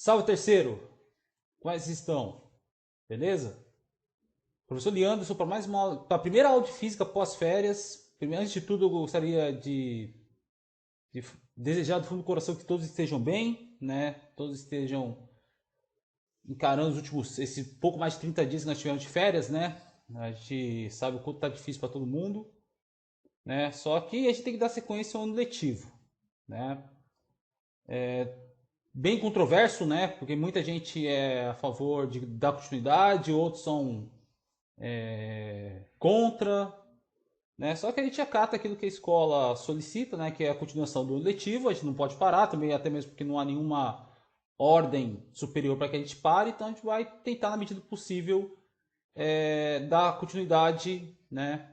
Salve, terceiro! Como é que vocês estão? Beleza? Professor Leandro, para mais uma aula, para a primeira aula de física pós-férias. Antes de tudo, eu gostaria de desejar do fundo do coração que todos estejam bem, né? Todos estejam encarando os últimos, esse pouco mais de 30 dias que nós tivemos de férias, né? A gente sabe o quanto tá difícil para todo mundo, né? Só que a gente tem que dar sequência ao ano letivo, né? Bem controverso, né? Porque muita gente é a favor de dar continuidade, outros são contra, né? Só que a gente acata aquilo que a escola solicita, né? Que é a continuação do ano letivo. A gente não pode parar também, até mesmo porque não há nenhuma ordem superior para que a gente pare. Então a gente vai tentar, na medida do possível, dar continuidade, né?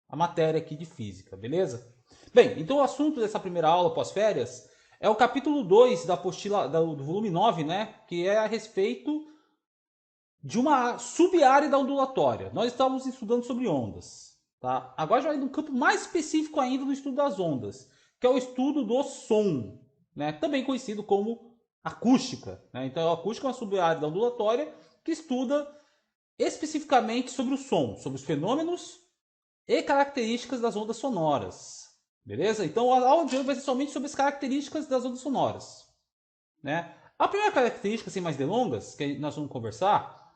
À matéria aqui de física, beleza? Bem, então o assunto dessa primeira aula pós-férias é o capítulo 2 da apostila do volume 9, né? Que é a respeito de uma subárea da ondulatória. Nós estávamos estudando sobre ondas. Tá? Agora já vai num campo mais específico ainda do estudo das ondas, que é o estudo do som, né? Também conhecido como acústica. Né? Então, a acústica é uma subárea da ondulatória que estuda especificamente sobre o som, sobre os fenômenos e características das ondas sonoras. Beleza? Então, a aula de hoje vai ser somente sobre as características das ondas sonoras. Né? A primeira característica, sem mais delongas, que nós vamos conversar,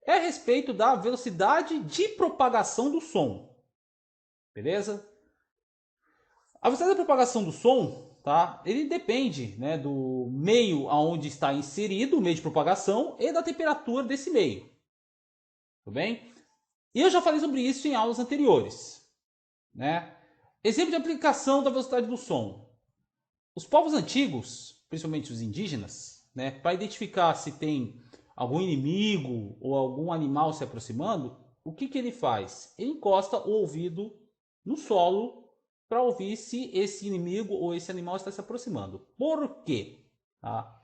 é a respeito da velocidade de propagação do som. Beleza? A velocidade de propagação do som, tá? Ele depende, né, do meio aonde está inserido o meio de propagação e da temperatura desse meio. Tudo bem? E eu já falei sobre isso em aulas anteriores. Né? Exemplo de aplicação da velocidade do som. Os povos antigos, principalmente os indígenas, né, para identificar se tem algum inimigo ou algum animal se aproximando, o que ele faz? Ele encosta o ouvido no solo para ouvir se esse inimigo ou esse animal está se aproximando. Por quê? Tá?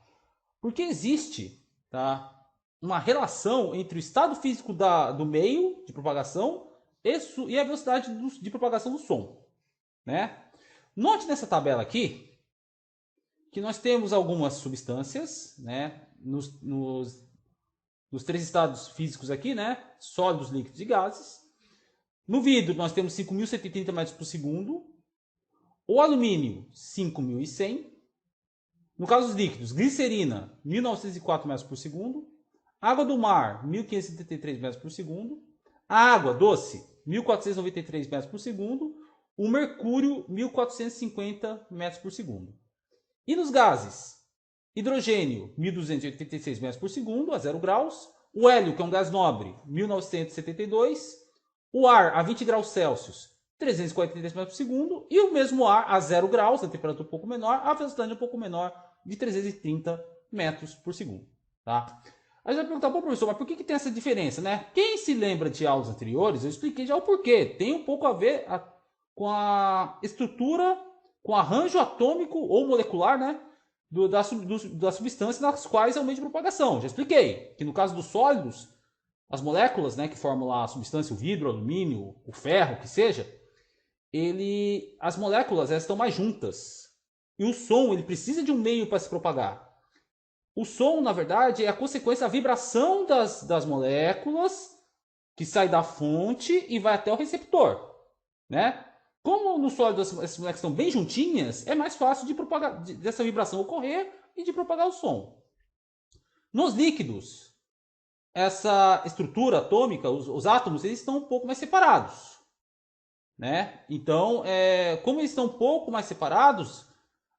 Porque existe, tá, uma relação entre o estado físico do meio de propagação e a velocidade de propagação do som. Né? Note nessa tabela aqui que nós temos algumas substâncias, né, nos três estados físicos aqui, né, sólidos, líquidos e gases. No vidro nós temos 5.130 metros por segundo, o alumínio 5.100, no caso dos líquidos, glicerina 1.904 metros por segundo, água do mar 1.573 metros por segundo, a água doce 1.493 metros por segundo, o mercúrio 1.450 metros por segundo. E nos gases? Hidrogênio, 1.286 metros por segundo, a 0 graus. O hélio, que é um gás nobre, 1.972. O ar, a 20 graus Celsius, 343 metros por segundo. E o mesmo ar, a 0 graus, a temperatura um pouco menor, a velocidade um pouco menor, de 330 metros por segundo. Tá? Aí você vai perguntar, pô, professor, mas por que tem essa diferença? Né? Quem se lembra de aulas anteriores, eu expliquei já o porquê. Tem um pouco a ver com a estrutura, com o arranjo atômico ou molecular, né, das substâncias nas quais é o meio de propagação. Já expliquei que no caso dos sólidos, as moléculas, né, que formam lá a substância, o vidro, o alumínio, o ferro, que seja, as moléculas elas estão mais juntas. E o som ele precisa de um meio para se propagar. O som, na verdade, é a consequência da vibração das moléculas que sai da fonte e vai até o receptor. Né? Como no sólido essas moléculas estão bem juntinhas, é mais fácil dessa vibração ocorrer e de propagar o som. Nos líquidos, essa estrutura atômica, os átomos, eles estão um pouco mais separados. Né? Então, como eles estão um pouco mais separados,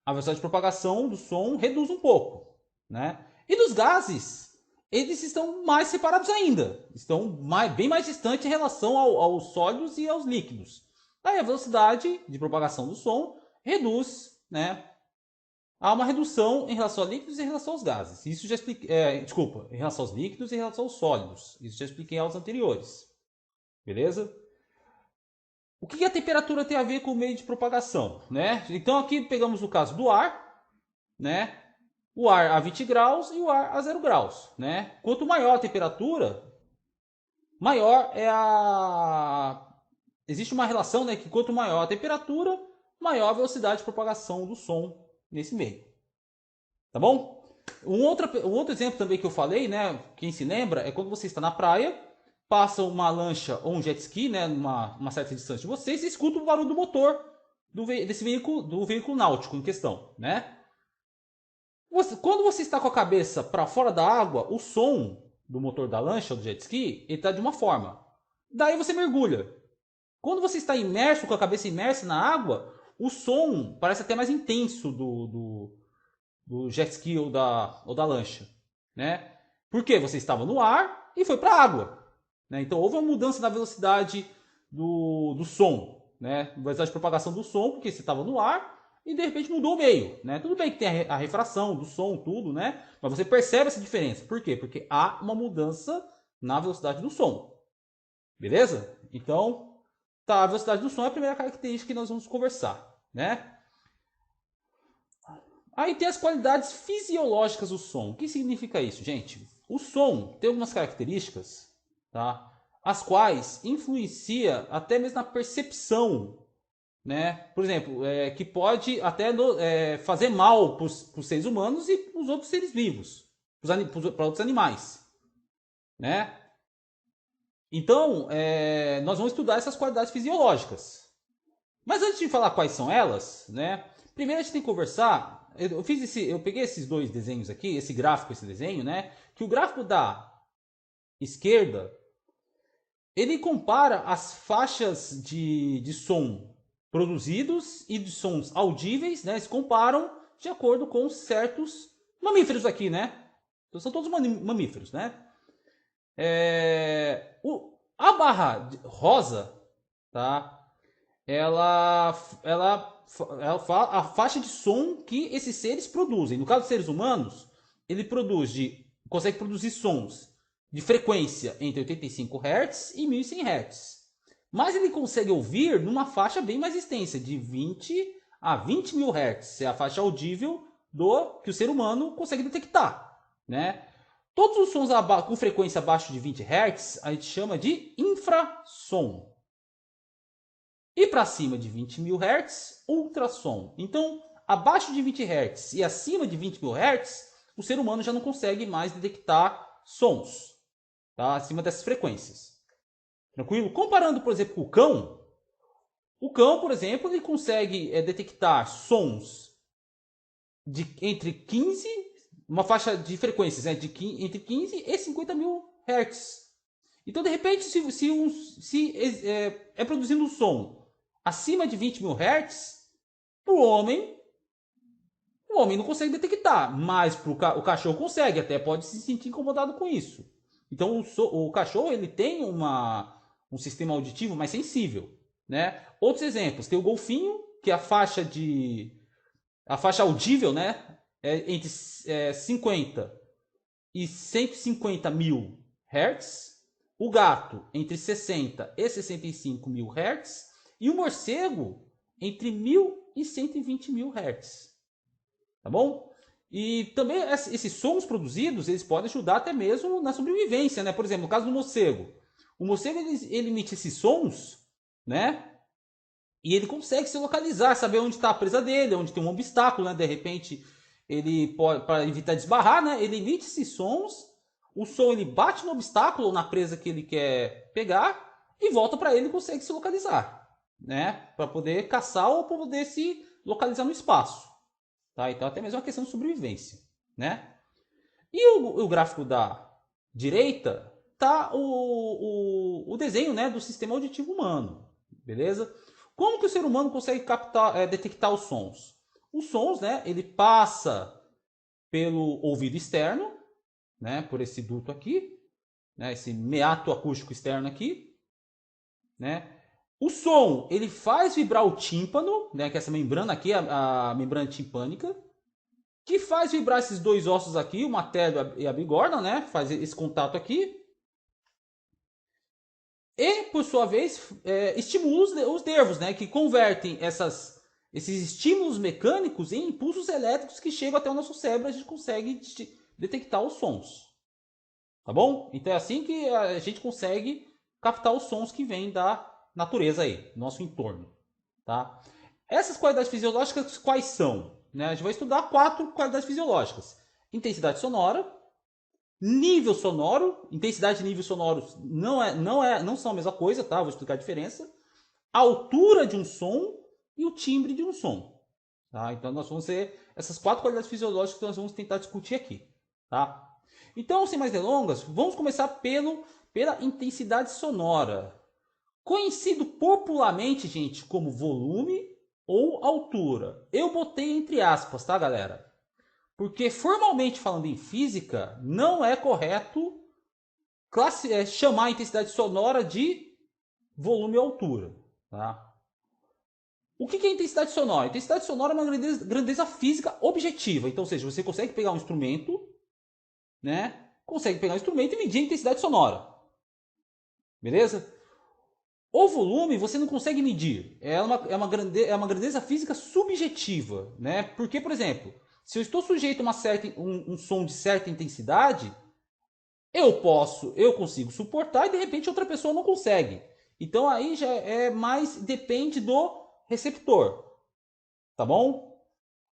a velocidade de propagação do som reduz um pouco. Né? E dos gases, eles estão mais separados ainda. Estão bem mais distantes em relação aos sólidos e aos líquidos. Aí a velocidade de propagação do som reduz, né? Há uma redução em relação a líquidos e em relação aos gases. Isso já expliquei. Desculpa, em relação aos líquidos e em relação aos sólidos. Isso já expliquei em aulas anteriores. Beleza? O que a temperatura tem a ver com o meio de propagação? Né? Então aqui pegamos o caso do ar, né? O ar a 20 graus e o ar a 0 graus. Né? Quanto maior a temperatura, maior é existe uma relação, né, que quanto maior a temperatura, maior a velocidade de propagação do som nesse meio. Tá bom? Um outro exemplo também que eu falei, né? Quem se lembra, é quando você está na praia, passa uma lancha ou um jet ski, né? Uma certa distância de vocês e escuta o barulho do motor desse veículo, do veículo náutico em questão, né? Quando você está com a cabeça para fora da água, o som do motor da lancha ou do jet ski está de uma forma. Daí você mergulha. Quando você está imerso, com a cabeça imersa na água, o som parece até mais intenso do jet ski ou da lancha, né? Porque você estava no ar e foi para a água, né? Então houve uma mudança na velocidade do som, né? Velocidade de propagação do som, porque você estava no ar e de repente mudou o meio, né? Tudo bem que tem a refração do som, tudo, né? Mas você percebe essa diferença. Por quê? Porque há uma mudança na velocidade do som. Beleza? Então, tá, a velocidade do som é a primeira característica que nós vamos conversar, né? Aí tem as qualidades fisiológicas do som. O que significa isso, gente? O som tem algumas características, tá? As quais influencia até mesmo na percepção, né? Por exemplo, que pode até fazer mal para os seres humanos e para os outros seres vivos, para outros animais, né? Então, nós vamos estudar essas qualidades fisiológicas. Mas antes de falar quais são elas, né? Primeiro a gente tem que conversar. Eu peguei esses dois desenhos aqui, esse gráfico, esse desenho, né? Que o gráfico da esquerda ele compara as faixas de som produzidos e de sons audíveis, né? Eles comparam de acordo com certos mamíferos aqui, né? Então, são todos mamíferos, né? A barra rosa, tá? Ela fala a faixa de som que esses seres produzem. No caso dos seres humanos, ele consegue produzir sons de frequência entre 85 Hz e 1100 Hz. Mas ele consegue ouvir numa faixa bem mais extensa, de 20 a 20 mil Hz. É a faixa audível que o ser humano consegue detectar, né? Todos os sons com frequência abaixo de 20 Hz a gente chama de infrassom. E para cima de 20 mil Hz, ultrassom. Então, abaixo de 20 Hz e acima de 20 mil Hz, o ser humano já não consegue mais detectar sons, tá? Acima dessas frequências. Tranquilo? Comparando, por exemplo, com o cão, por exemplo, ele consegue detectar sons entre 15, uma faixa de frequências, né, entre 15 e 50 mil Hz. Então, de repente, se é produzindo um som acima de 20 mil Hz, o homem não consegue detectar, mas o cachorro consegue, até pode se sentir incomodado com isso. Então o cachorro ele tem um sistema auditivo mais sensível, né? Outros exemplos, tem o golfinho, que a faixa audível, né, é entre 50 e 150 mil Hz. O gato entre 60 e 65 mil Hz. E o morcego entre 1000 e 120 mil Hz. Tá bom? E também esses sons produzidos, eles podem ajudar até mesmo na sobrevivência, né? Por exemplo, no caso do morcego. O morcego, ele emite esses sons, né? E ele consegue se localizar, saber onde está a presa dele, onde tem um obstáculo, né? De repente, ele pode, para evitar de esbarrar, né? Ele emite esses sons, o som ele bate no obstáculo ou na presa que ele quer pegar e volta para ele e consegue se localizar, né? Para poder caçar ou para poder se localizar no espaço. Tá? Então, até mesmo uma questão de sobrevivência, né? E o gráfico da direita tá o desenho, né, do sistema auditivo humano, beleza? Como que o ser humano consegue detectar os sons? Os sons, né, ele passa pelo ouvido externo, né, por esse duto aqui, né, esse meato acústico externo aqui, né? O som, ele faz vibrar o tímpano, né, que é essa membrana aqui, a membrana timpânica, que faz vibrar esses dois ossos aqui, o materno e a bigorna, né? Faz esse contato aqui. E, por sua vez, estimula os nervos, né? Que convertem esses estímulos mecânicos em impulsos elétricos que chegam até o nosso cérebro e a gente consegue detectar os sons. Tá bom? Então é assim que a gente consegue captar os sons que vêm da natureza aí, do nosso entorno. Tá? Essas qualidades fisiológicas quais são? Né? A gente vai estudar 4 qualidades fisiológicas. intensidade sonora, nível sonoro, intensidade e nível sonoro não são a mesma coisa, tá? Vou explicar a diferença. A altura de um som e o timbre de um som. Tá? Então nós vamos ver essas 4 qualidades fisiológicas que nós vamos tentar discutir aqui. Tá? Então, sem mais delongas, vamos começar pela intensidade sonora. Conhecido popularmente, gente, como volume ou altura. Eu botei entre aspas, tá, galera? Porque formalmente falando em física, não é correto chamar a intensidade sonora de volume ou altura. Tá? O que é intensidade sonora? A intensidade sonora é uma grandeza física objetiva. Então, ou seja, você consegue pegar um instrumento, né? Consegue pegar um instrumento e medir a intensidade sonora. Beleza? O volume você não consegue medir. É uma grandeza física subjetiva. Né? Porque, por exemplo, se eu estou sujeito a um som de certa intensidade, eu consigo suportar e de repente outra pessoa não consegue. Então aí já é mais, depende do receptor. Tá bom?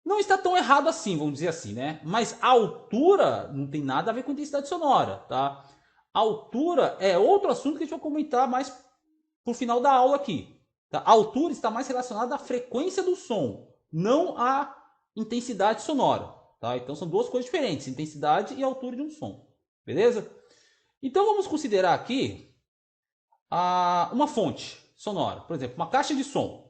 Não está tão errado assim, vamos dizer assim, né? Mas a altura não tem nada a ver com intensidade sonora, tá? A altura é outro assunto que a gente vai comentar mais pro final da aula aqui. Tá? A altura está mais relacionada à frequência do som, não à intensidade sonora. Tá? Então são duas coisas diferentes, intensidade e altura de um som. Beleza? Então vamos considerar aqui uma fonte sonora. Por exemplo, uma caixa de som.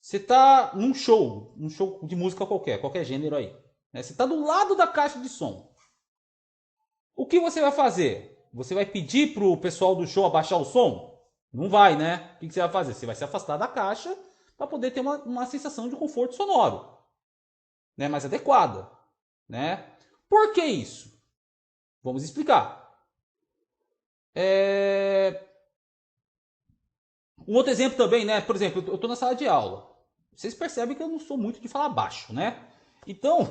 Você está num show, um show de música qualquer gênero aí. Né? Você está do lado da caixa de som. O que você vai fazer? Você vai pedir para o pessoal do show abaixar o som? Não vai, né? O que você vai fazer? Você vai se afastar da caixa para poder ter uma sensação de conforto sonoro, né? Mais adequada. Né? Por que isso? Vamos explicar. Um outro exemplo também, né? Por exemplo, eu estou na sala de aula. Vocês percebem que eu não sou muito de falar baixo, né? Então,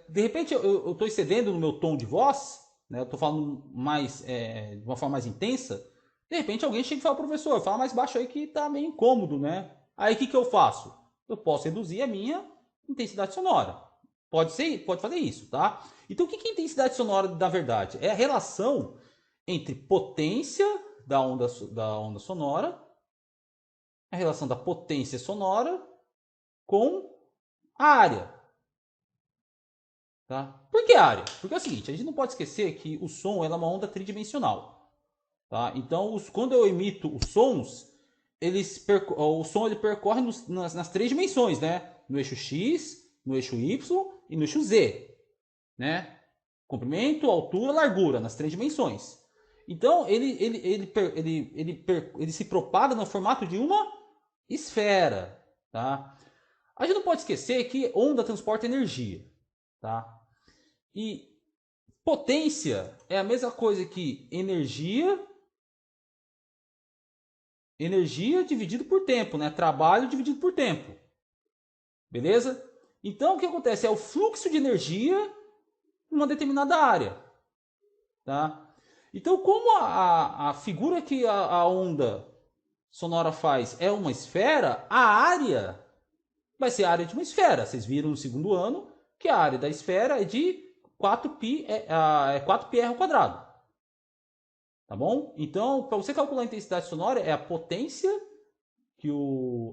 de repente eu estou excedendo no meu tom de voz, né? Eu estou falando de uma forma mais intensa. De repente alguém chega e fala, professor, fala mais baixo aí que tá meio incômodo, né? Aí o que eu faço? Eu posso reduzir a minha intensidade sonora. Pode fazer isso, tá? Então o que é intensidade sonora na verdade? É a relação entre potência da onda sonora, a relação da potência sonora com a área. Tá? Por que área? Porque é o seguinte, a gente não pode esquecer que o som é uma onda tridimensional. Tá? Então, quando eu emito os sons, o som ele percorre nas 3 dimensões, né? No eixo X, no eixo Y e no eixo Z. Né? Comprimento, altura, largura, nas 3 dimensões. Então, ele se propaga no formato de uma esfera. Tá? A gente não pode esquecer que onda transporta energia. Tá? E potência é a mesma coisa que energia dividido por tempo, né? Trabalho dividido por tempo. Beleza? Então o que acontece é o fluxo de energia numa determinada área. Tá? Então, como a figura que a onda sonora faz é uma esfera, a área vai ser a área de uma esfera. Vocês viram no segundo ano que a área da esfera é de 4π, 4πr ao quadrado. Tá bom? Então, para você calcular a intensidade sonora, é a potência que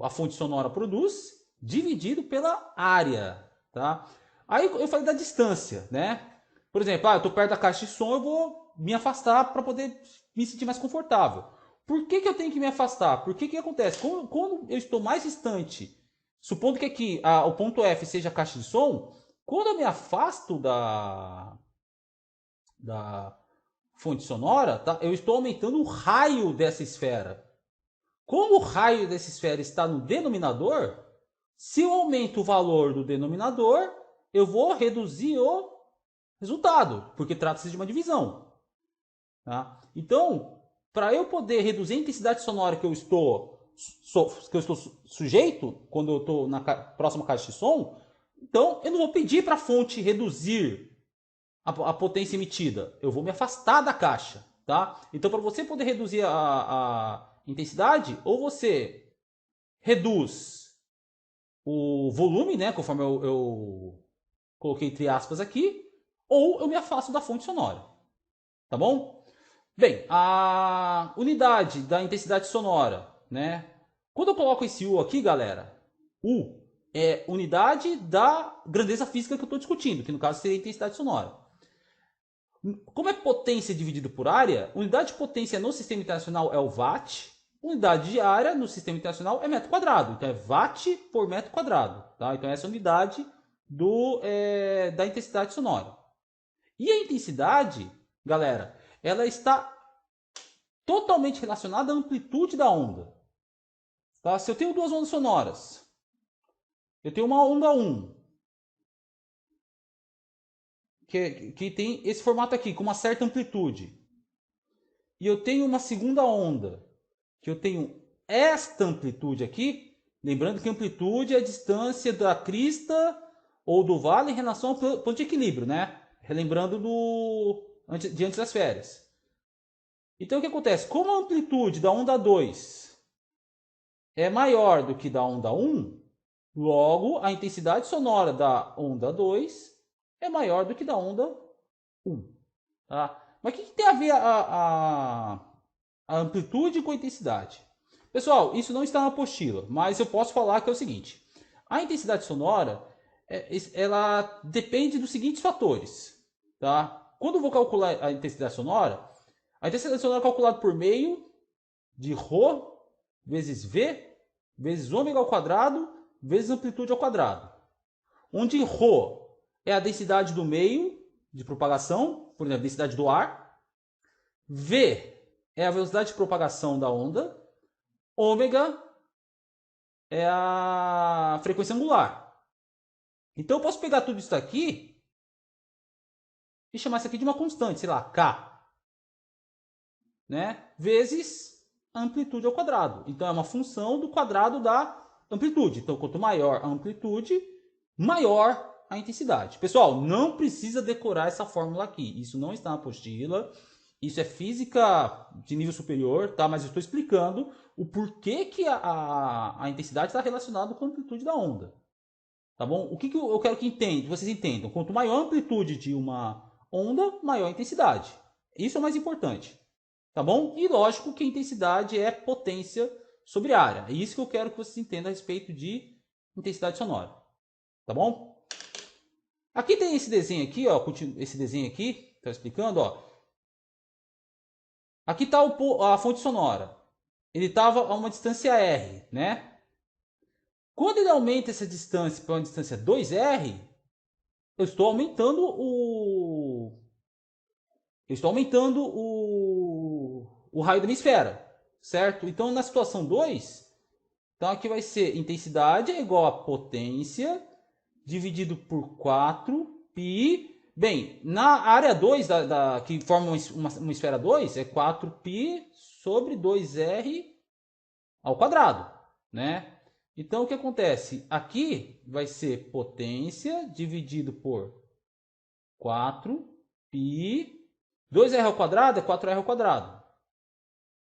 a fonte sonora produz dividido pela área. Tá? Aí eu falei da distância, né? Por exemplo, eu estou perto da caixa de som, eu vou me afastar para poder me sentir mais confortável. Por que eu tenho que me afastar? Porque que acontece? Quando eu estou mais distante, supondo que aqui o ponto F seja a caixa de som, quando eu me afasto da fonte sonora, tá? Eu estou aumentando o raio dessa esfera. Como o raio dessa esfera está no denominador, se eu aumento o valor do denominador, eu vou reduzir o resultado, porque trata-se de uma divisão. Tá? Então, para eu poder reduzir a intensidade sonora que eu estou sujeito, quando eu estou na próxima caixa de som, então eu não vou pedir para a fonte reduzir a potência emitida. Eu vou me afastar da caixa. Tá? Então, para você poder reduzir a intensidade, ou você reduz o volume, né, conforme eu coloquei entre aspas aqui, ou eu me afasto da fonte sonora. Tá bom? Bem, a unidade da intensidade sonora, né? Quando eu coloco esse U aqui, galera, U é unidade da grandeza física que eu estou discutindo, que no caso seria a intensidade sonora. Como é potência dividido por área, unidade de potência no sistema internacional é o watt, unidade de área no sistema internacional é metro quadrado. Então é watt por metro quadrado. Tá? Então essa é a unidade da intensidade sonora. E a intensidade, galera, ela está totalmente relacionada à amplitude da onda. Tá? Se eu tenho duas ondas sonoras, eu tenho uma onda 1, que tem esse formato aqui, com uma certa amplitude. E eu tenho uma segunda onda, que eu tenho esta amplitude aqui. Lembrando que amplitude é a distância da crista ou do vale em relação ao ponto de equilíbrio, né? Relembrando de antes das férias. Então o que acontece? Como a amplitude da onda 2 é maior do que da onda 1, logo a intensidade sonora da onda 2 é maior do que da onda 1. Tá? Mas o que tem a ver a amplitude com a intensidade? Pessoal, isso não está na apostila, mas eu posso falar que é o seguinte. A intensidade sonora, ela depende dos seguintes fatores. Tá? Quando eu vou calcular a intensidade sonora é calculada por meio de ρ vezes V vezes ômega ao quadrado vezes amplitude ao quadrado. Onde ρ é a densidade do meio de propagação, por exemplo, a densidade do ar. V é a velocidade de propagação da onda. Ômega é a frequência angular. Então eu posso pegar tudo isso aqui e chamar isso aqui de uma constante, sei lá, K. Né? Vezes a amplitude ao quadrado. Então é uma função do quadrado da amplitude. Então quanto maior a amplitude, maior a intensidade. Pessoal, não precisa decorar essa fórmula aqui. Isso não está na apostila. Isso é física de nível superior, tá? Mas eu estou explicando o porquê que a intensidade está relacionada com a amplitude da onda. Tá bom? O que eu quero que vocês entendam? Quanto maior a amplitude de uma onda, maior a intensidade. Isso é o mais importante. Tá bom? E lógico que a intensidade é potência sobre área. É isso que eu quero que vocês entendam a respeito de intensidade sonora. Tá bom? Aqui tem esse desenho aqui, ó. Esse desenho aqui, tá explicando, ó. Aqui está a fonte sonora. Ele estava a uma distância R, né? Quando ele aumenta essa distância para uma distância 2R, eu estou aumentando o raio da minha esfera, certo? Então, na situação 2, então aqui vai ser intensidade é igual a potência dividido por 4π. Bem, na área 2, que forma uma esfera 2, é 4π sobre 2R ao quadrado, né? Então, o que acontece? Aqui vai ser potência dividido por 4π. 2R ao quadrado é 4R ao quadrado.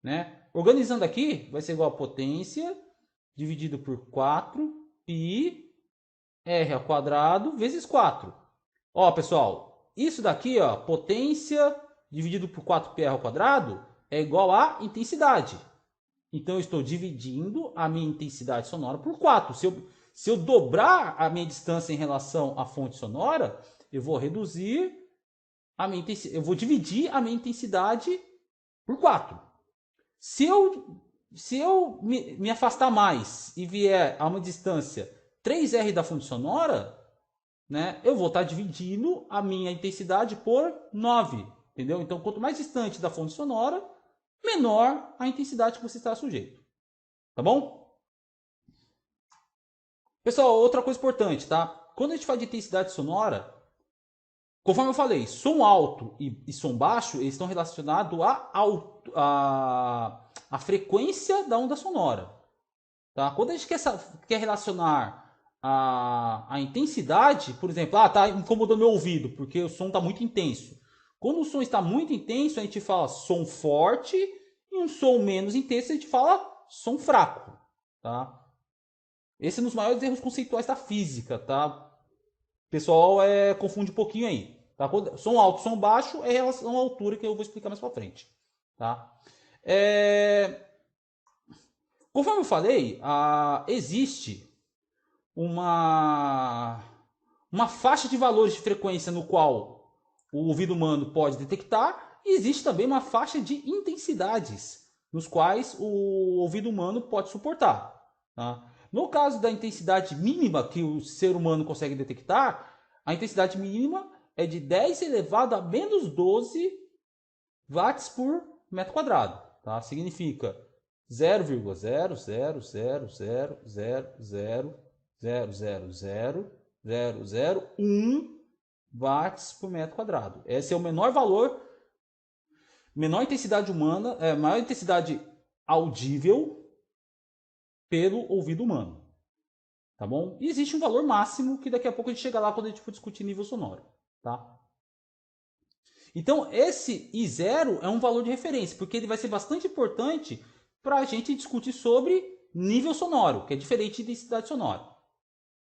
Né? Organizando aqui, vai ser igual a potência dividido por 4π R ao quadrado vezes 4. Ó, pessoal, isso daqui, ó, potência dividido por 4πr ao quadrado é igual a intensidade. Então, eu estou dividindo a minha intensidade sonora por 4. Se eu dobrar a minha distância em relação à fonte sonora, eu vou reduzir a minha intensidade. Eu vou dividir a minha intensidade por 4. Se eu me afastar mais e vier a uma distância 3R da fonte sonora, né, eu vou estar dividindo a minha intensidade por 9. Entendeu? Então, quanto mais distante da fonte sonora, menor a intensidade que você está sujeito. Tá bom? Pessoal, outra coisa importante, tá? Quando a gente fala de intensidade sonora, conforme eu falei, som alto e som baixo, eles estão relacionados à frequência da onda sonora. Tá? Quando a gente quer relacionar a intensidade, por exemplo, tá incomodando meu ouvido, porque o som está muito intenso. Quando o som está muito intenso, a gente fala som forte, e um som menos intenso, a gente fala som fraco. Tá? Esse é um dos maiores erros conceituais da física. Tá? pessoal confunde um pouquinho aí. Tá? Som alto, som baixo é em relação à altura, que eu vou explicar mais para frente. Tá? Conforme eu falei, existe uma faixa de valores de frequência no qual o ouvido humano pode detectar, e existe também uma faixa de intensidades nos quais o ouvido humano pode suportar. Tá? No caso da intensidade mínima que o ser humano consegue detectar, a intensidade mínima é de 10 elevado a menos 12 watts por metro quadrado. Tá? Significa 0,00000000001 watts por metro quadrado. Esse é o menor valor, menor intensidade humana, maior intensidade audível pelo ouvido humano. Tá bom? E existe um valor máximo que daqui a pouco a gente chega lá quando a gente for discutir nível sonoro. Tá? Então, esse I0 é um valor de referência, porque ele vai ser bastante importante para a gente discutir sobre nível sonoro, que é diferente de densidade sonora.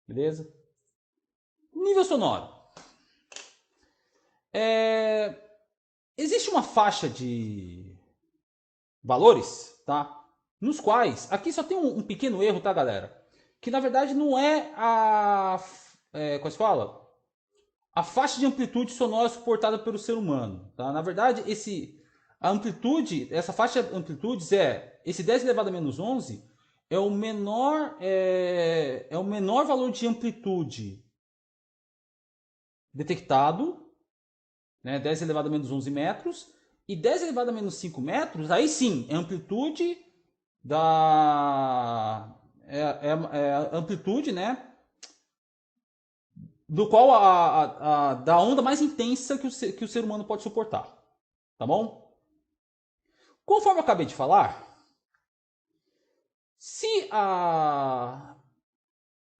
Beleza? Nível sonoro. Existe uma faixa de valores, tá? Nos quais, aqui só tem um pequeno erro, tá, galera? Que na verdade não é como se fala? A faixa de amplitude sonora suportada pelo ser humano. Tá? Na verdade, essa faixa de amplitudes esse 10 elevado a menos 11 é o menor valor de amplitude detectado, né? 10 elevado a menos 11 metros, e 10 elevado a menos 5 metros, aí sim, é a amplitude amplitude, né? Do qual da onda mais intensa que o ser humano pode suportar. Tá bom? Conforme eu acabei de falar, se a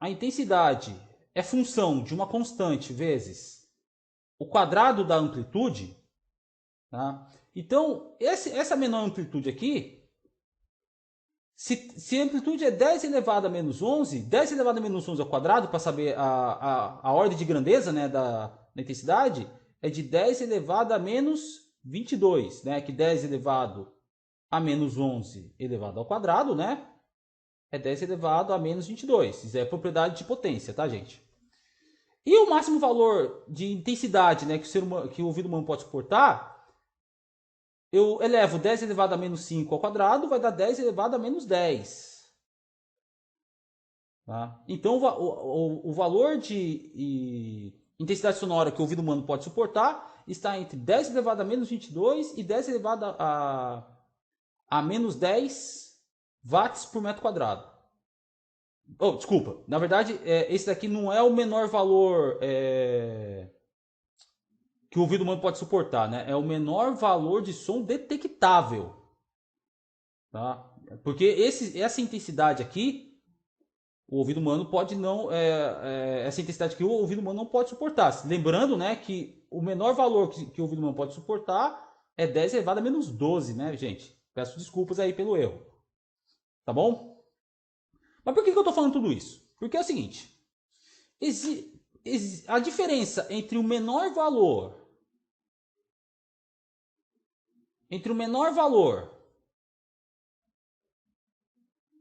intensidade é função de uma constante vezes o quadrado da amplitude, tá? Então, essa menor amplitude aqui, se a amplitude é 10 elevado a menos 11, 10 elevado a menos 11 ao quadrado, para saber a ordem de grandeza, né, da intensidade, é de 10 elevado a menos 22, né, que 10 elevado a menos 11 elevado ao quadrado, né, é 10 elevado a menos 22. Isso é propriedade de potência, tá, gente? E o máximo valor de intensidade, né, que o ouvido humano pode suportar, eu elevo 10 elevado a menos 5 ao quadrado, vai dar 10 elevado a menos 10. Tá? Então, o valor de intensidade sonora que o ouvido humano pode suportar está entre 10 elevado a menos 22 e 10 elevado a menos 10 watts por metro quadrado. Oh, desculpa, na verdade, esse daqui não é o menor valor que o ouvido humano pode suportar, né? É o menor valor de som detectável. Tá? Porque essa intensidade aqui, o ouvido humano pode não. Essa intensidade aqui, o ouvido humano não pode suportar. Lembrando, né, que o menor valor que o ouvido humano pode suportar é 10 elevado a menos 12, né, gente? Peço desculpas aí pelo erro. Tá bom? Mas por que eu estou falando tudo isso? Porque é o seguinte: a diferença entre o menor valor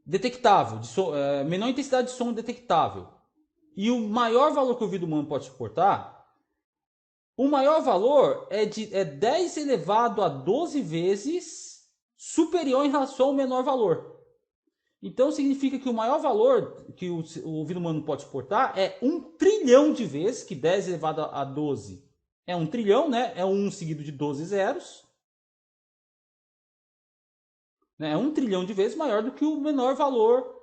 detectável, menor intensidade de som detectável, e o maior valor que o ouvido humano pode suportar, o maior valor é 10 elevado a 12 vezes superior em relação ao menor valor. Então significa que o maior valor que o ouvido humano pode suportar é 1 trilhão de vezes, que 10 elevado a 12 é 1 trilhão, né? É 1 seguido de 12 zeros. É 1 trilhão de vezes maior do que o menor valor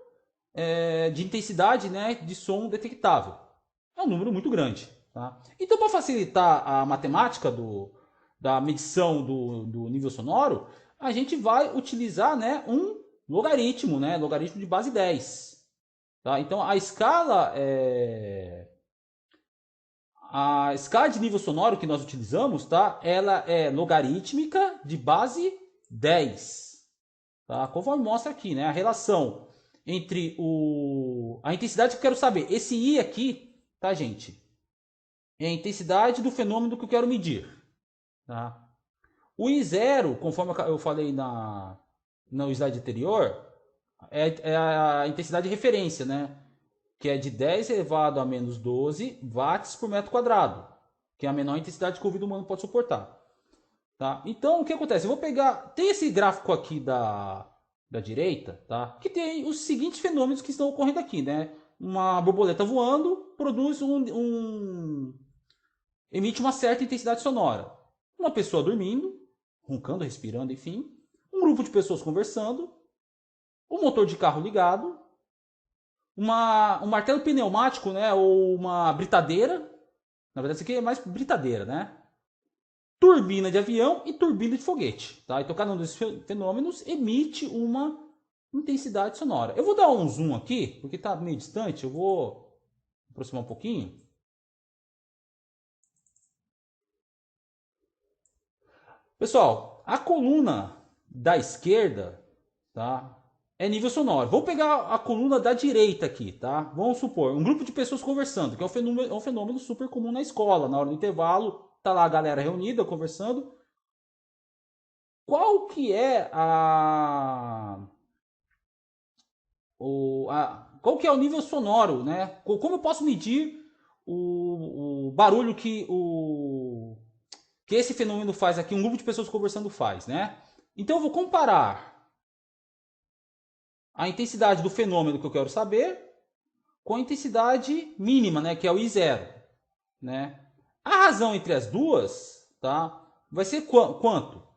de intensidade, né, de som detectável. É um número muito grande. Tá? Então, para facilitar a matemática da medição do nível sonoro, a gente vai utilizar, né, um logaritmo, né, logaritmo de base 10. Tá? Então, a escala de nível sonoro que nós utilizamos, tá? Ela é logarítmica de base 10. Tá? Conforme mostra aqui, né? A relação entre a intensidade que eu quero saber. Esse I aqui, tá, gente? é a intensidade do fenômeno que eu quero medir. Tá? O I0, conforme eu falei no slide anterior, é a intensidade de referência, né? Que é de 10 elevado a menos 12 watts por metro quadrado, que é a menor intensidade que o ouvido humano pode suportar. Tá? Então, o que acontece? Eu vou pegar... Tem esse gráfico aqui da direita, tá? Que tem os seguintes fenômenos que estão ocorrendo aqui, né? Uma borboleta voando produz emite uma certa intensidade sonora. Uma pessoa dormindo, roncando, respirando, enfim. Um grupo de pessoas conversando. Um motor de carro ligado. Um martelo pneumático, né? Ou uma britadeira. Na verdade, isso aqui é mais britadeira, né? Turbina de avião e turbina de foguete. Tá? Então, cada um desses fenômenos emite uma intensidade sonora. Eu vou dar um zoom aqui, porque está meio distante. Eu vou aproximar um pouquinho. Pessoal, a coluna da esquerda, tá, é nível sonoro. Vou pegar a coluna da direita aqui, tá? Vamos supor, um grupo de pessoas conversando, que é um fenômeno super comum na escola. Na hora do intervalo, tá lá a galera reunida, conversando. Qual que é qual que é o nível sonoro, né? Como eu posso medir o barulho que esse fenômeno faz aqui, um grupo de pessoas conversando faz, né? Então eu vou comparar a intensidade do fenômeno que eu quero saber com a intensidade mínima, né, que é o I0, né? A razão entre as duas, tá, vai ser quanto?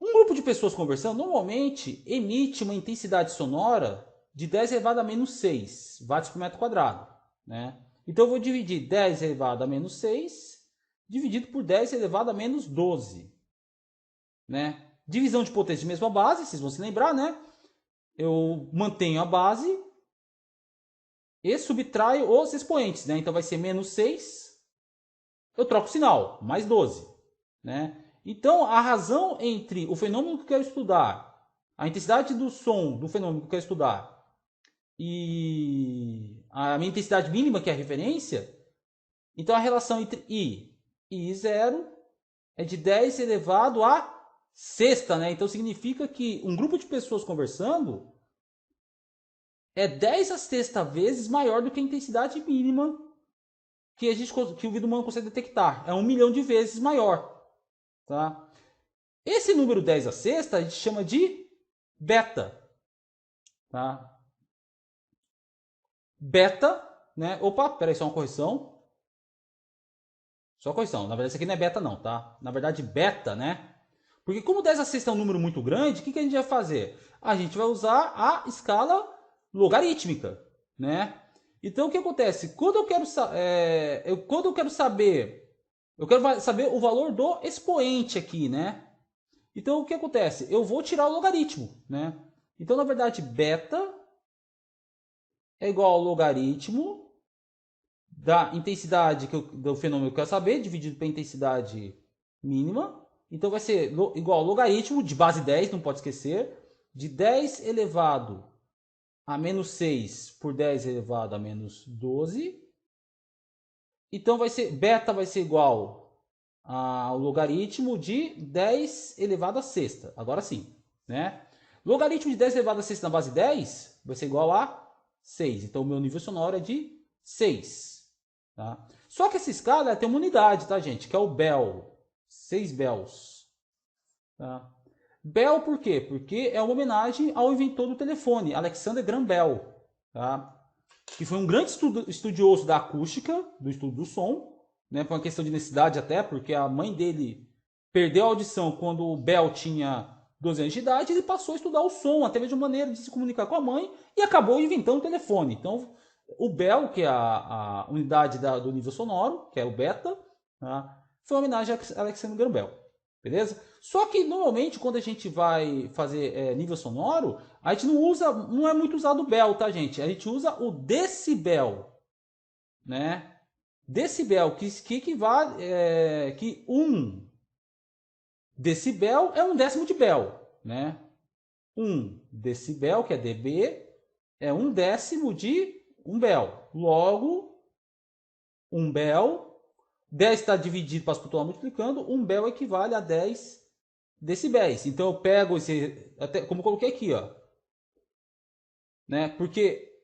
Um grupo de pessoas conversando normalmente emite uma intensidade sonora de 10 elevado a menos 6 watts por metro quadrado, né? Então eu vou dividir 10 elevado a menos 6 dividido por 10 elevado a menos 12, né? Divisão de potência de mesma base, vocês vão se lembrar, né? Eu mantenho a base e subtraio os expoentes, né? Então vai ser menos 6, eu troco o sinal, mais 12, né? Então a razão entre o fenômeno que eu quero estudar, a intensidade do som do fenômeno que eu quero estudar e a minha intensidade mínima, que é a referência, então a relação entre I e I0 é de 10 elevado a sexta, né? Então significa que um grupo de pessoas conversando é 10 a sexta vezes maior do que a intensidade mínima que o ouvido humano consegue detectar. É 1 milhão de vezes maior. Tá? Esse número 10 a sexta a gente chama de beta. Tá? Beta, né? Opa, peraí, só uma correção. Só correção. Na verdade, isso aqui não é beta, não, tá? Na verdade, beta, né? Porque como 10 a sexta é um número muito grande, o que a gente vai fazer? A gente vai usar a escala logarítmica, né? Então, o que acontece? Quando eu quero saber, eu quero saber o valor do expoente aqui, né? Então, o que acontece? Eu vou tirar o logaritmo, né? Então, na verdade, beta é igual ao logaritmo da intensidade do fenômeno que eu quero saber, dividido pela intensidade mínima. Então, vai ser igual ao logaritmo de base 10, não pode esquecer, de 10 elevado a menos 6 por 10 elevado a menos 12. Então, beta vai ser igual ao logaritmo de 10 elevado a sexta. Agora sim, né? Logaritmo de 10 elevado a sexta na base 10 vai ser igual a 6. Então, o meu nível sonoro é de 6. Tá? Só que essa escala tem uma unidade, tá, gente? Que é o Bell. 6 Bells. Tá? Bell por quê? Porque é uma homenagem ao inventor do telefone, Alexander Graham Bell. Tá? Que foi um grande estudioso da acústica, do estudo do som, né, por uma questão de necessidade até, porque a mãe dele perdeu a audição quando o Bell tinha 12 anos de idade, ele passou a estudar o som, até mesmo maneira de se comunicar com a mãe, e acabou inventando o telefone. Então, o Bell, que é a unidade do nível sonoro, que é o beta, tá, foi uma homenagem a Alexander Graham Bell. Beleza? Só que normalmente quando a gente vai fazer nível sonoro, a gente não é muito usado o Bell, tá, gente? A gente usa o decibel, né? Decibel, que equivale que 1 decibel é 1 décimo de Bell, né? 1 decibel, que é dB, é 1 décimo de 1 Bell. Logo, 1 Bell 10 está dividido, passo por lá multiplicando, 1 bel equivale a 10 decibéis. Então eu pego esse, até como eu coloquei aqui, ó, né? Porque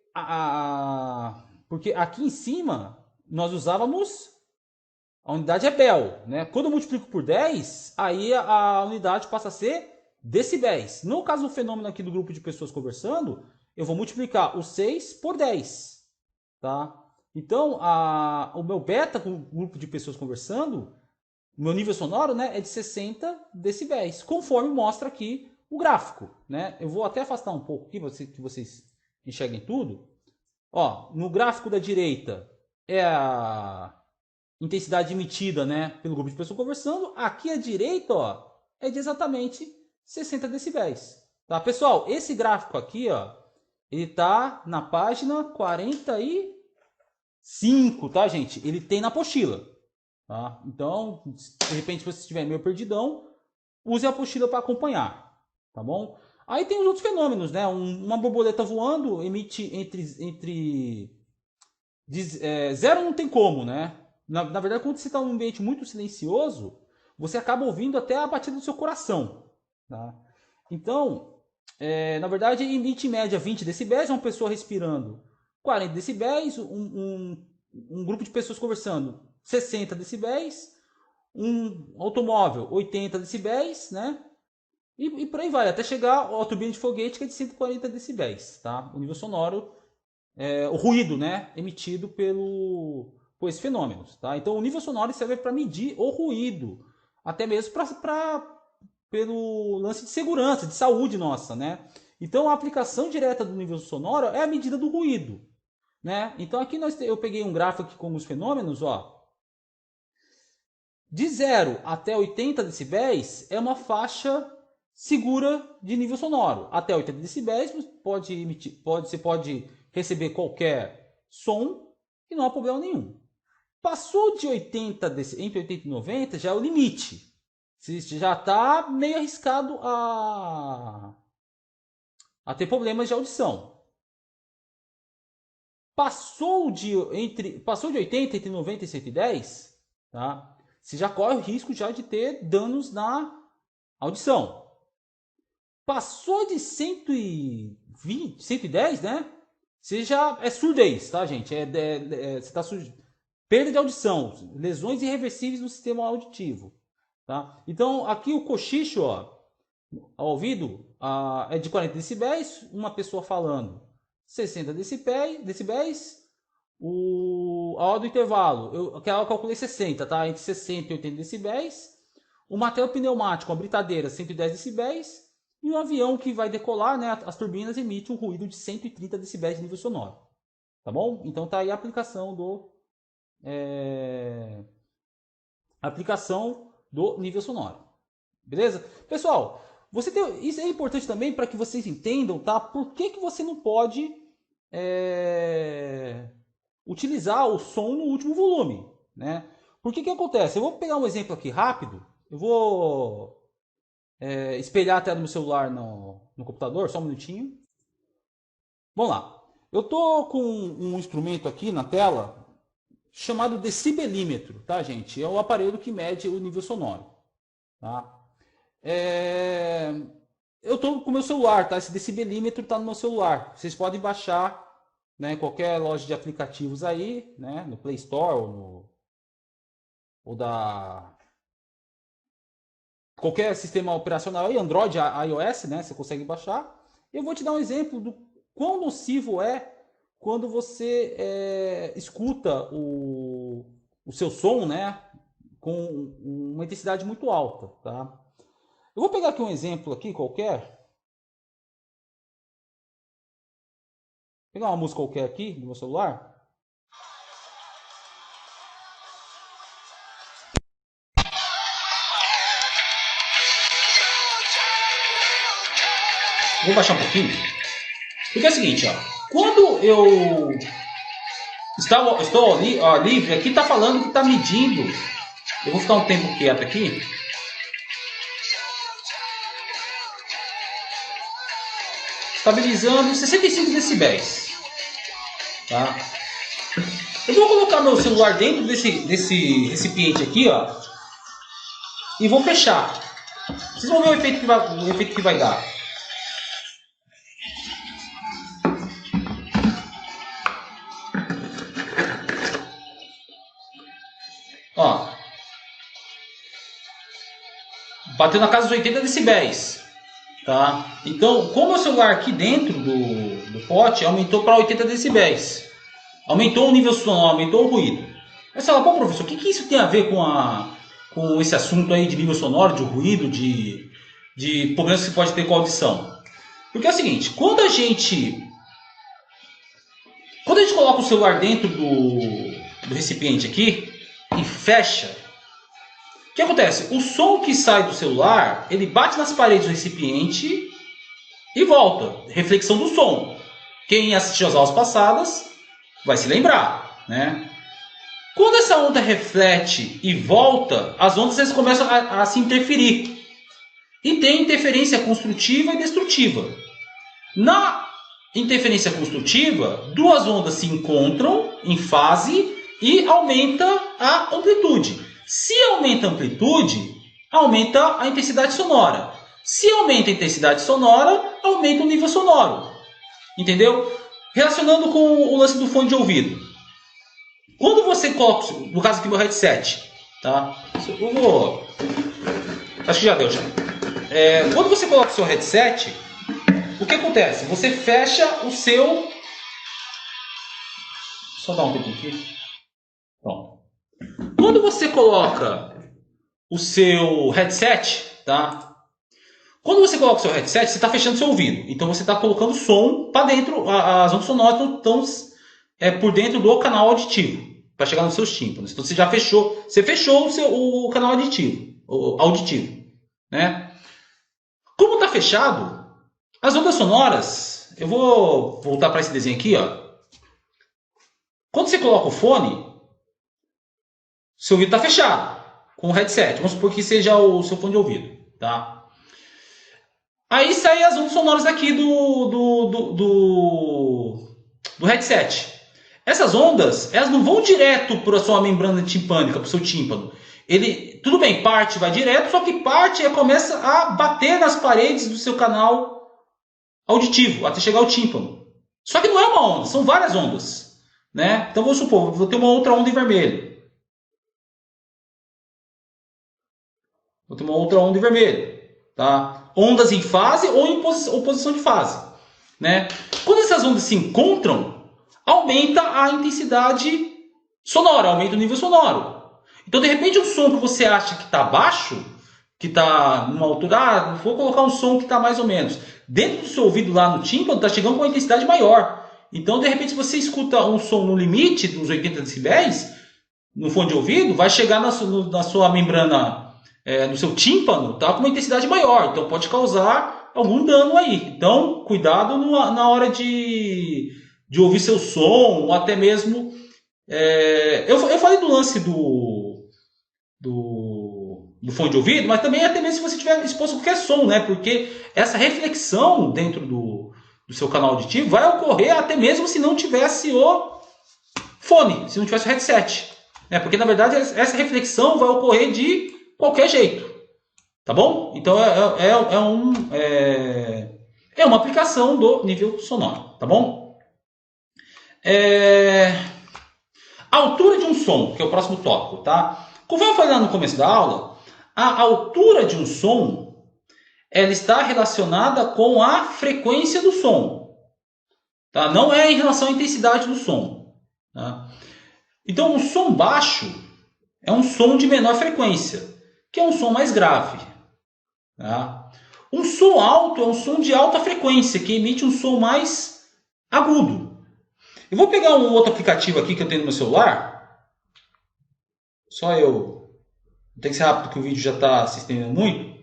aqui em cima nós usávamos a unidade é bel, né? Quando eu multiplico por 10, aí a unidade passa a ser decibéis. No caso do fenômeno aqui do grupo de pessoas conversando, eu vou multiplicar o 6 por 10, tá? Então, o meu beta com o grupo de pessoas conversando, o meu nível sonoro, né, é de 60 decibéis, conforme mostra aqui o gráfico, né? Eu vou até afastar um pouco aqui, que vocês enxerguem tudo. Ó, no gráfico da direita é a intensidade emitida, né, pelo grupo de pessoas conversando. Aqui à direita, ó, é de exatamente 60 decibéis. Tá, pessoal? Esse gráfico aqui, ó, ele tá na página 45, tá, gente? Ele tem na apostila, tá? Então, de repente, se você estiver meio perdidão, use a apostila para acompanhar, tá bom? Aí tem os outros fenômenos, né? Uma borboleta voando emite entre 0 não tem como, né? Na verdade, quando você está num ambiente muito silencioso, você acaba ouvindo até a batida do seu coração. Tá? Então, na verdade, emite em média 20 decibéis, uma pessoa respirando 40 decibéis, um grupo de pessoas conversando 60 decibéis, um automóvel 80 decibéis, né? E por aí vai, até chegar ao turbina de foguete que é de 140 decibéis, tá? O nível sonoro, o ruído, né? Emitido por esses fenômenos, tá? Então o nível sonoro serve para medir o ruído, até mesmo pelo lance de segurança, de saúde nossa, né? Então a aplicação direta do nível sonoro é a medida do ruído, né? Então aqui eu peguei um gráfico aqui com os fenômenos, ó. De 0 até 80 decibéis é uma faixa segura de nível sonoro. Até 80 decibéis você pode receber qualquer som e não há problema nenhum. Passou de 80, entre 80 e 90 já é o limite. Você já está meio arriscado a ter problemas de audição. Passou de 80, entre 90 e 110, tá? Você já corre o risco já de ter danos na audição. Passou de 120, 110, né? Você já é surdez, tá, gente? Você está perda de audição, lesões irreversíveis no sistema auditivo, tá? Então, aqui o cochicho, ó, ao ouvido, é de 40 decibéis, uma pessoa falando 60 decibéis, a hora do intervalo, eu calculei 60, tá? Entre 60 e 80 decibéis, o material pneumático, uma britadeira, 110 decibéis, e um avião que vai decolar, né, as turbinas emitem um ruído de 130 decibéis de nível sonoro, tá bom? Então tá aí a aplicação do nível sonoro. Beleza? Pessoal, isso é importante também para que vocês entendam, tá? Por que você não pode utilizar o som no último volume, né? Por que acontece? Eu vou pegar um exemplo aqui rápido. Eu vou espelhar a tela do meu celular no computador, só um minutinho. Vamos lá. Eu tô com um instrumento aqui na tela chamado decibelímetro, tá, gente? É o aparelho que mede o nível sonoro, tá? Eu tô com o meu celular, tá? Esse decibelímetro tá no meu celular. Vocês podem baixar, né, em qualquer loja de aplicativos aí, né, no Play Store ou da qualquer sistema operacional aí, Android, iOS, né, você consegue baixar. Eu vou te dar um exemplo do quão nocivo é quando você escuta o seu som, né, com uma intensidade muito alta, tá? Eu vou pegar aqui um exemplo aqui qualquer. Vou pegar uma música qualquer aqui no meu celular. Vou baixar um pouquinho. Porque é o seguinte, ó. Quando eu estou livre, aqui está falando que está medindo. Eu vou ficar um tempo quieto aqui. Estabilizando 65 decibéis. Tá? Eu vou colocar meu celular dentro desse recipiente aqui, ó, e vou fechar. Vocês vão ver o efeito que vai dar. Ó, bateu na casa dos 80 decibéis, tá? Então, como o celular aqui dentro do pote aumentou para 80 decibéis, aumentou o nível sonoro, aumentou o ruído. Aí você fala, pô, professor, o que isso tem a ver com esse assunto aí de nível sonoro, de ruído, de problemas que você pode ter com a audição? Porque é o seguinte, quando a gente coloca o celular dentro do recipiente aqui e fecha, o que acontece? O som que sai do celular, ele bate nas paredes do recipiente e volta. Reflexão do som. Quem assistiu às aulas passadas vai se lembrar, né? Quando essa onda reflete e volta, as ondas elas começam a se interferir. E tem interferência construtiva e destrutiva. Na interferência construtiva, duas ondas se encontram em fase e aumenta a amplitude. Se aumenta a amplitude, aumenta a intensidade sonora. Se aumenta a intensidade sonora, aumenta o nível sonoro. Entendeu? Relacionando com o lance do fone de ouvido. Quando você coloca, no caso aqui meu headset, tá? Eu vou... Acho que já deu já. Quando você coloca o seu headset, o que acontece? Você fecha o seu... Só dar um tempinho aqui. Pronto. Quando você coloca o seu headset, tá? Quando você coloca o seu headset, você está fechando seu ouvido. Então você está colocando som para dentro, as ondas sonoras estão por dentro do canal auditivo, para chegar nos seus tímpanos. Então você já fechou, o canal auditivo, né? Como está fechado, as ondas sonoras, eu vou voltar para esse desenho aqui, ó. Quando você coloca o fone, seu ouvido está fechado com o headset. Vamos supor que seja o seu fone de ouvido, tá? Aí saem as ondas sonoras aqui do headset. Essas ondas, elas não vão direto para a sua membrana timpânica, para o seu tímpano. Tudo bem, parte vai direto, só que parte começa a bater nas paredes do seu canal auditivo, até chegar ao tímpano. Só que não é uma onda, são várias ondas, né? Então vamos supor, vou ter uma outra onda em vermelho. Vou ter uma outra onda em vermelho, tá? Ondas em fase ou em oposição de fase, né? Quando essas ondas se encontram, aumenta a intensidade sonora, aumenta o nível sonoro. Então, de repente, um som que você acha que está baixo, que está numa altura, vou colocar um som que está mais ou menos. Dentro do seu ouvido lá no tímpano, está chegando com uma intensidade maior. Então, de repente, se você escuta um som no limite dos 80 decibéis, no fone de ouvido, vai chegar na sua membrana, no seu tímpano, tá, com uma intensidade maior. Então, pode causar algum dano aí. Então, cuidado na hora de ouvir seu som, ou até mesmo... eu falei do lance do fone de ouvido, mas também até mesmo se você estiver exposto a qualquer som, né? Porque essa reflexão dentro do seu canal auditivo vai ocorrer até mesmo se não tivesse o fone, se não tivesse o headset. Né? Porque, na verdade, essa reflexão vai ocorrer de qualquer jeito. Tá bom? Então, é uma aplicação do nível sonoro. Tá bom? A altura de um som, que é o próximo tópico, tá? Como eu falei lá no começo da aula, a altura de um som, ela está relacionada com a frequência do som, tá? Não é em relação à intensidade do som, tá? Então, um som baixo é um som de menor frequência, que é um som mais grave, tá? Um som alto é um som de alta frequência, que emite um som mais agudo. Eu vou pegar um outro aplicativo aqui que eu tenho no meu celular. Tem que ser rápido que o vídeo já está se estendendo muito.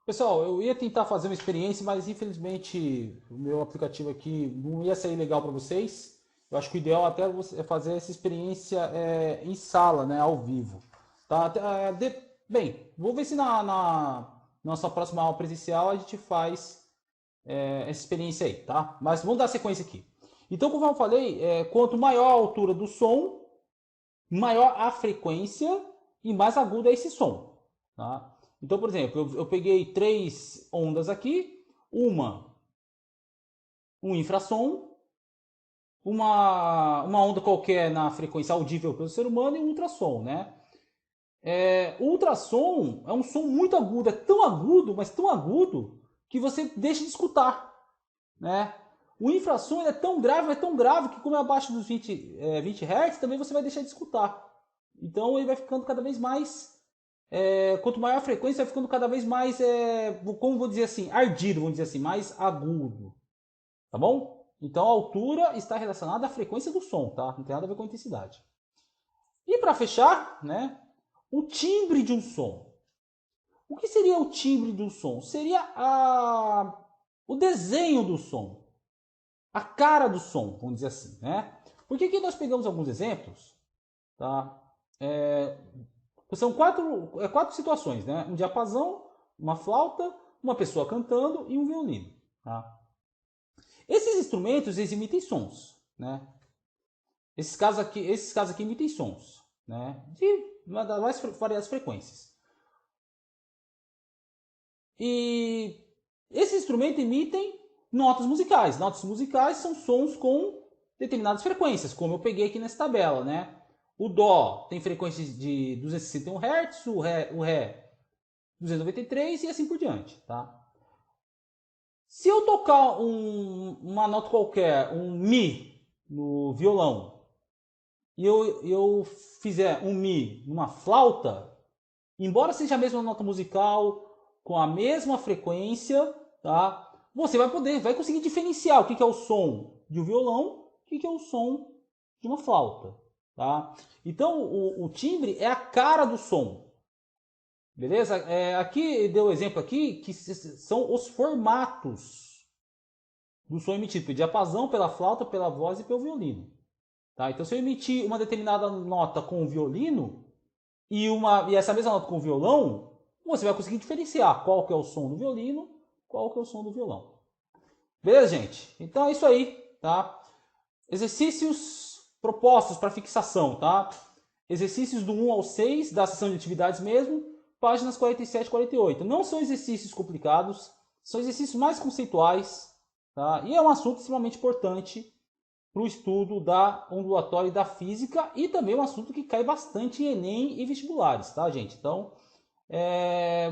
Pessoal, eu ia tentar fazer uma experiência, mas infelizmente o meu aplicativo aqui não ia sair legal para vocês. Eu acho que o ideal até é fazer essa experiência em sala, né, ao vivo. Tá? Bem, vou ver se nossa próxima aula presencial a gente faz essa experiência aí, tá? Mas vamos dar sequência aqui. Então, como eu falei, quanto maior a altura do som, maior a frequência e mais agudo é esse som, tá? Então, por exemplo, eu peguei 3 ondas aqui, um infrassom, uma onda qualquer na frequência audível pelo ser humano e um ultrassom, né? O ultrassom é um som muito agudo, é tão agudo, mas tão agudo, que você deixa de escutar, né? O infrassom é tão grave, que como é abaixo dos 20 Hz, também você vai deixar de escutar. Então ele vai ficando cada vez mais, quanto maior a frequência, vai ficando cada vez mais, como vou dizer assim, ardido, vamos dizer assim, mais agudo. Tá bom? Então a altura está relacionada à frequência do som, tá? Não tem nada a ver com a intensidade. E para fechar, né, o timbre de um som. O que seria o timbre de um som? Seria o desenho do som, a cara do som, vamos dizer assim, né? Porque aqui nós pegamos alguns exemplos, tá? São quatro situações, né? Um diapasão, uma flauta, uma pessoa cantando e um violino, tá? Esses instrumentos eles emitem sons, né? Esses casos aqui emitem sons, né? De mais variadas frequências. E esses instrumentos emitem notas musicais. Notas musicais são sons com determinadas frequências, como eu peguei aqui nessa tabela, né? O Dó tem frequências de 261 Hz, o Ré 293 e assim por diante, tá? Se eu tocar uma nota qualquer, um Mi no violão, e eu fizer um Mi numa flauta, embora seja a mesma nota musical, com a mesma frequência, tá? Você vai conseguir diferenciar o que é o som de um violão, o que é o som de uma flauta, tá? Então o timbre é a cara do som, beleza? Aqui deu exemplo aqui que são os formatos do som emitido pelo diapasão, pela flauta, pela voz e pelo violino, tá? Então se eu emitir uma determinada nota com o violino e essa mesma nota com o violão, você vai conseguir diferenciar qual que é o som do violino, qual que é o som do violão. Beleza, gente? Então é isso aí, tá? Exercícios propostos para fixação, tá? Exercícios do 1 ao 6 da sessão de atividades mesmo, páginas 47 e 48. Não são exercícios complicados, são exercícios mais conceituais, tá? E é um assunto extremamente importante para o estudo da ondulatória e da física, e também um assunto que cai bastante em Enem e vestibulares, tá, gente? Então,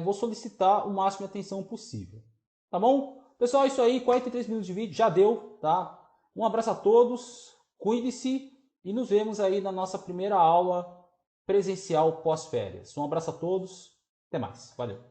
vou solicitar o máximo de atenção possível. Tá bom? Pessoal, é isso aí. 43 minutos de vídeo já deu, tá? Um abraço a todos, cuide-se e nos vemos aí na nossa primeira aula presencial pós-férias. Um abraço a todos, até mais. Valeu!